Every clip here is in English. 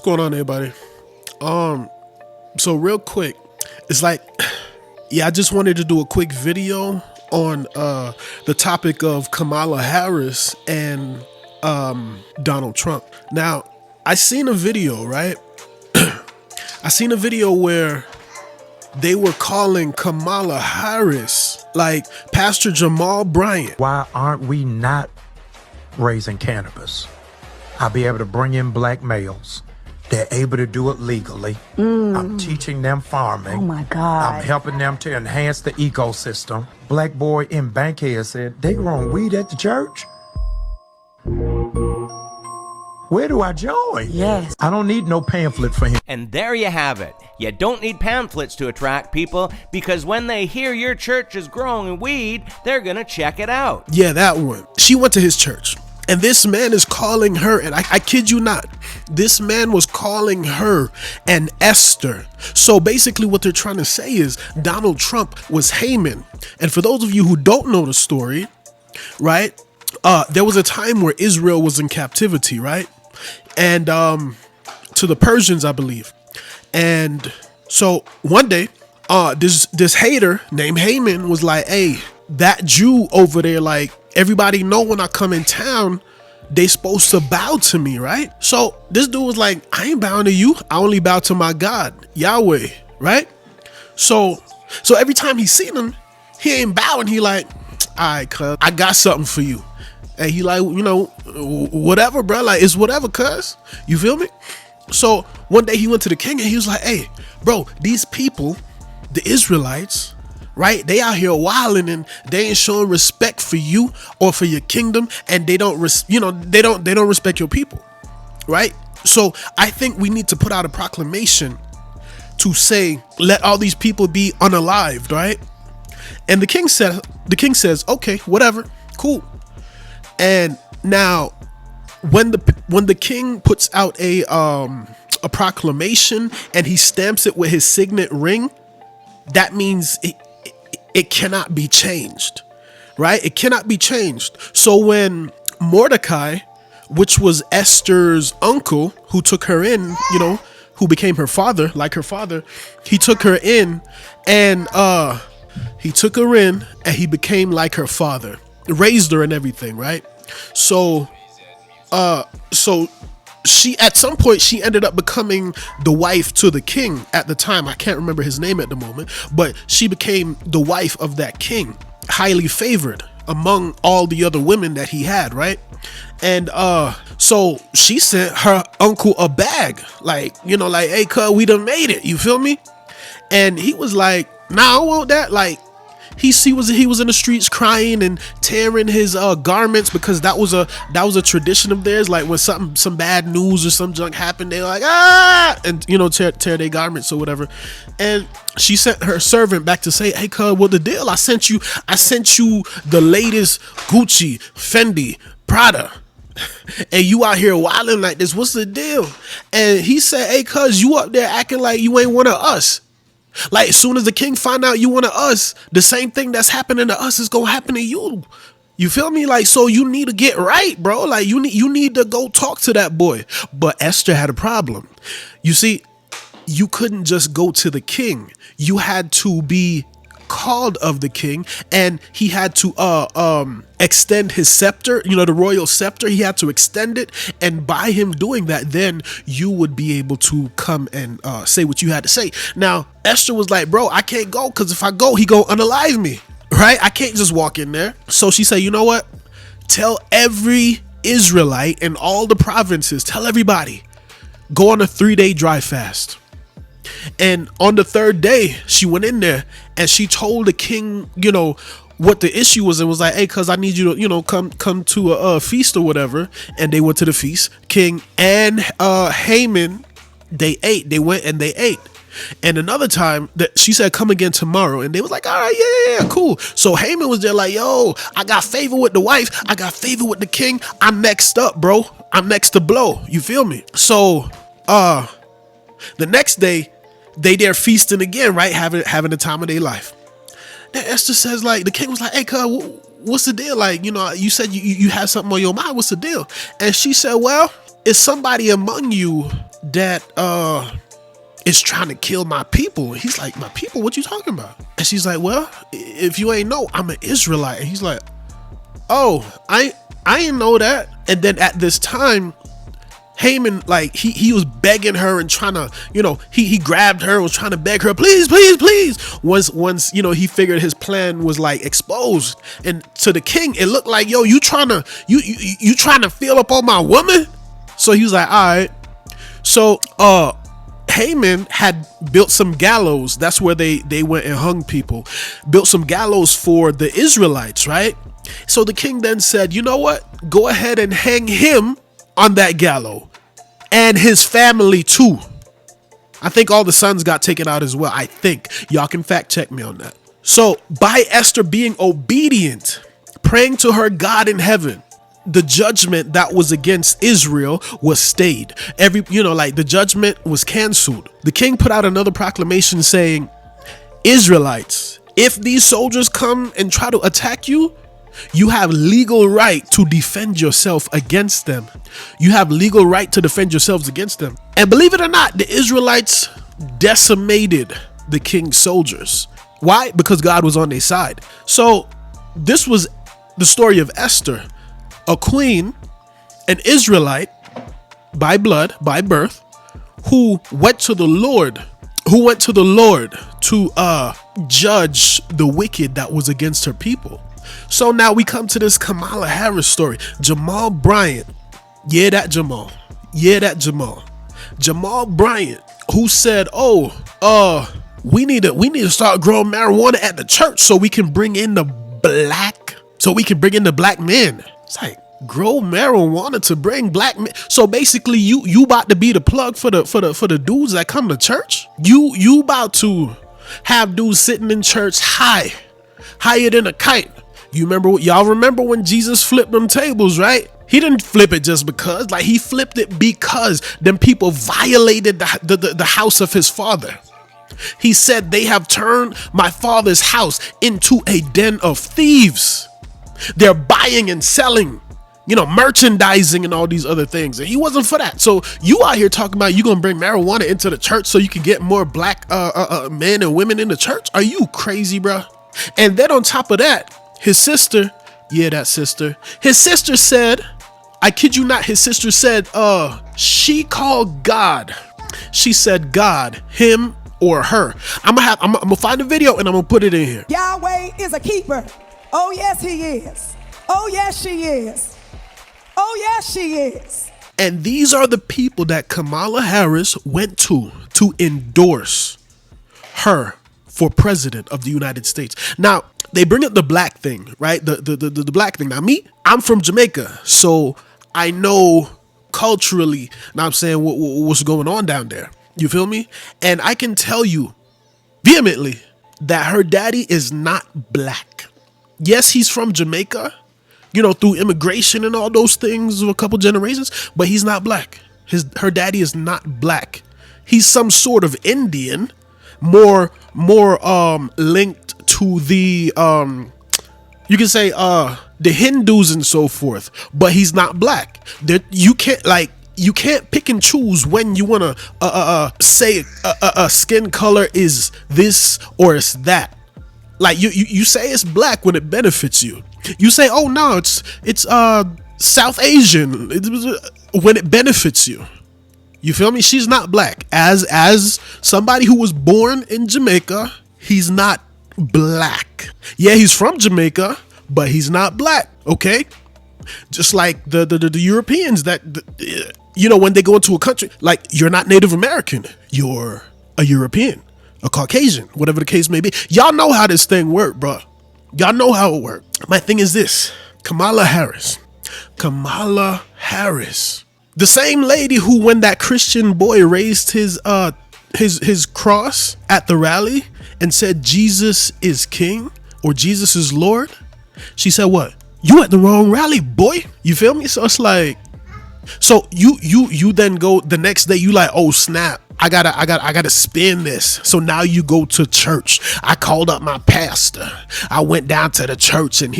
What's going on, everybody? So real quick, it's like, yeah, I just wanted to do a quick video on the topic of Kamala Harris and Donald Trump. Now, I seen a video, right? I seen a video where they were calling Kamala Harris like Pastor Jamal Bryant. Why aren't we not raising cannabis? I'll be able to bring in black males. They're able to do it legally. I'm teaching them farming. Oh my God. I'm helping them to enhance the ecosystem. Black boy in Bankhead said, they growing weed at the church? Where do I join? Yes. I don't need no pamphlet for him. And there you have it. You don't need pamphlets to attract people, because when they hear your church is growing weed, they're gonna check it out. Yeah, that one. She went to his church. And this man is calling her, and I kid you not, this man was calling her an Esther. So basically what they're trying to say is Donald Trump was Haman. And for those of you who don't know the story, right, there was a time where Israel was in captivity, right? And to the Persians, I believe. And so one day, this hater named Haman was like, hey, that Jew over there, like, everybody know when I come in town, they supposed to bow to me, right? So this dude was like, I ain't bowing to you. I only bow to my God, Yahweh, right? So every time he seen him, he ain't bowing. He like, all right, cuz, I got something for you. And he like, you know, whatever, bro. Like, it's whatever, cuz. You feel me? So one day he went to the king and he was like, hey, bro, these people, the Israelites, right? They out here wilding and they ain't showing respect for you or for your kingdom, and they don't, they don't respect your people, right? So I think we need to put out a proclamation to say, let all these people be unalived, right? And the king says, okay, whatever, cool. And now, when the king puts out a proclamation and he stamps it with his signet ring, that means it cannot be changed, right? It cannot be changed. So when Mordecai, which was Esther's uncle, who took her in, who became her father, like her father, he took her in and he became like her father, raised her and everything, right? So she, at some point, she ended up becoming the wife to the king at the time. I can't remember his name at the moment, but she became the wife of that king, highly favored among all the other women that he had, right? And so she sent her uncle a bag, like, hey, cuz, we done made it, you feel me? And he was like, nah, I don't want that. Like, he was in the streets crying and tearing his garments, because that was a tradition of theirs. Like when some bad news or some junk happened, they were like, and tear their garments or whatever. And she sent her servant back to say, hey, cuz, what the deal? I sent you the latest Gucci, Fendi, Prada, and you out here wilding like this. What's the deal? And he said, hey, cuz, you up there acting like you ain't one of us. Like, as soon as the king find out you one of us, the same thing that's happening to us is gonna happen to you. You feel me? Like, so you need to get right, bro. Like, you need to go talk to that boy. But Esther had a problem. You see, you couldn't just go to the king. You had to be called of the king, and he had to extend his scepter, the royal scepter. He had to extend it, and by him doing that, then you would be able to come and say what you had to say. Now, Esther was like, bro, I can't go, because if I go, he gonna unalive me, right? I can't just walk in there. So she said, you know what? Tell every Israelite in all the provinces, tell everybody, go on a 3-day dry fast. And on the third day, she went in there and she told the king, what the issue was, and was like, hey, cuz, I need you to, come to a feast or whatever. And they went to the feast. King and Haman, they went and they ate. And another time that she said, come again tomorrow. And they was like, all right, yeah, cool. So Haman was there like, yo, I got favor with the wife. I got favor with the king. I'm next up, bro. I'm next to blow. You feel me? So, the next day, they're feasting again, right? Having the time of their life. Then Esther says, like, the king was like, hey, cuz, what's the deal? Like, you said you have something on your mind. What's the deal? And she said, well, is somebody among you that is trying to kill my people. He's like, my people? What you talking about? And she's like, well, if you ain't know, I'm an Israelite. And he's like, oh, I didn't know that. And then at this time, Haman, like, he was begging her and trying to, he grabbed her and was trying to beg her, please, please, please. Once, he figured his plan was like exposed. And to the king, it looked like, yo, you trying to feel up on my woman? So he was like, all right. So, Haman had built some gallows. That's where they went and hung people. Built some gallows for the Israelites, right? So the king then said, you know what? Go ahead and hang him on that gallows and his family too. I think all the sons got taken out as well. I think y'all can fact check me on that. So by Esther being obedient, praying to her God in heaven, the judgment that was against Israel was stayed. The judgment was canceled. The king put out another proclamation saying, Israelites, if these soldiers come and try to attack you, you have legal right to defend yourself against them. You have legal right to defend yourselves against them. And believe it or not, the Israelites decimated the king's soldiers. Why? Because God was on their side. So this was the story of Esther, a queen, an Israelite by blood, by birth, who went to the Lord to judge the wicked that was against her people. So now we come to this Kamala Harris story. Jamal Bryant. Yeah, that Jamal. Jamal Bryant, who said, we need to start growing marijuana at the church so we can bring in the black men. It's like, grow marijuana to bring black men. So basically you about to be the plug for the dudes that come to church? You about to have dudes sitting in church higher than a kite. Y'all remember when Jesus flipped them tables, right? He didn't flip it just because, like, he flipped it because them people violated the house of his father. He said, they have turned my father's house into a den of thieves. They're buying and selling, merchandising and all these other things. And he wasn't for that. So you out here talking about you gonna bring marijuana into the church so you can get more black men and women in the church? Are you crazy, bro? And then on top of that, his sister said, I kid you not, his sister said, she called God. She said God, him or her. I'm gonna find a video and I'm gonna put it in here. Yahweh is a keeper. Oh yes, he is. Oh yes, she is. Oh yes, she is. And these are the people that Kamala Harris went to endorse her for president of the United States. Now, they bring up the black thing, right? The black thing. Now, I'm from Jamaica, so I know culturally, now I'm saying what's going on down there. You feel me? And I can tell you vehemently that her daddy is not black. Yes, he's from Jamaica, through immigration and all those things of a couple generations, but he's not black. Her daddy is not black. He's some sort of Indian, more linked to the you can say the Hindus and so forth, but he's not black. You can't pick and choose when you want to say a skin color is this or it's that. Like you say it's black when it benefits you. You say, oh no, it's South Asian when it benefits you. You feel me? She's not black. As somebody who was born in Jamaica, he's not black. Yeah, he's from Jamaica, but he's not black. Okay, just like the Europeans that when they go into a country, like, you're not Native American, you're a European, a Caucasian, whatever the case may be. Y'all know how this thing work, bro. Y'all know how it work. My thing is this: Kamala Harris, the same lady who, when that Christian boy raised his cross at the rally and said Jesus is king or Jesus is Lord, she said, what? You at the wrong rally, boy. You feel me? So it's like, so you then go the next day, you like, oh snap, I gotta spin this. So now you go to church. I called up my pastor. I went down to the church and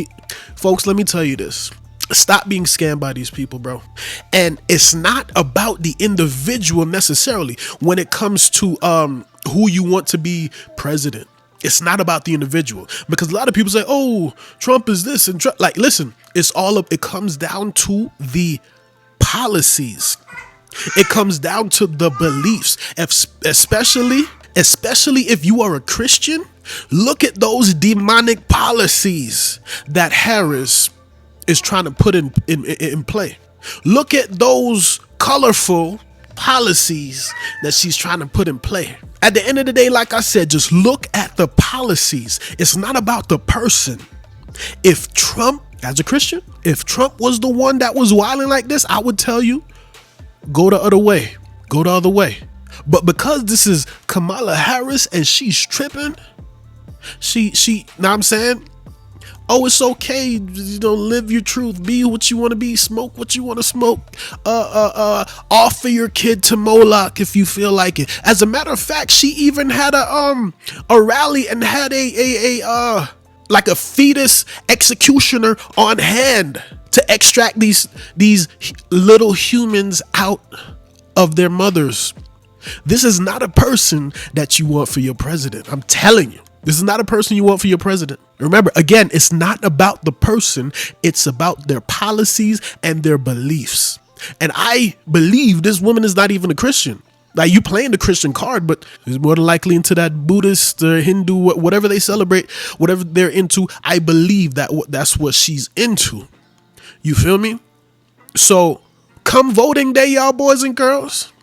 folks, let me tell you this. Stop being scammed by these people, bro. And it's not about the individual necessarily when it comes to who you want to be president. It's not about the individual, because a lot of people say, oh, Trump is this and Trump. Like, listen, it comes down to the policies. It comes down to the beliefs, especially if you are a Christian. Look at those demonic policies that Harris is trying to put in play. Look at those colorful policies that she's trying to put in play. At the end of the day, like I said, just look at the policies. It's not about the person. If Trump, as a Christian, if Trump was the one that was wilding like this, I would tell you, go the other way. Go the other way. But because this is Kamala Harris and she's tripping, she, know what I'm saying? Oh, it's okay. You know, live your truth. Be what you want to be. Smoke what you want to smoke. Offer your kid to Moloch if you feel like it. As a matter of fact, she even had a rally and had a fetus executioner on hand to extract these little humans out of their mothers. This is not a person that you want for your president. I'm telling you. This is not a person you want for your president. Remember, again, it's not about the person. It's about their policies and their beliefs. And I believe this woman is not even a Christian. Like, you playing the Christian card, but is more than likely into that Buddhist or Hindu, whatever they celebrate, whatever they're into. I believe that's what she's into. You feel me? So come voting day, y'all boys and girls,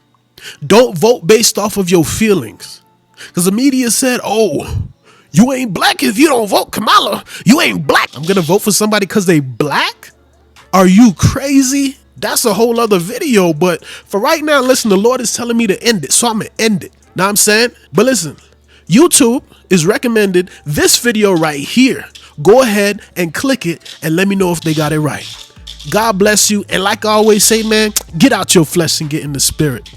don't vote based off of your feelings. Because the media said, oh, you ain't black if you don't vote Kamala. You ain't black. I'm going to vote for somebody because they black? Are you crazy? That's a whole other video. But for right now, listen, the Lord is telling me to end it. So I'm going to end it. Know what I'm saying? But listen, YouTube is recommended this video right here. Go ahead and click it and let me know if they got it right. God bless you. And like I always say, man, get out your flesh and get in the spirit.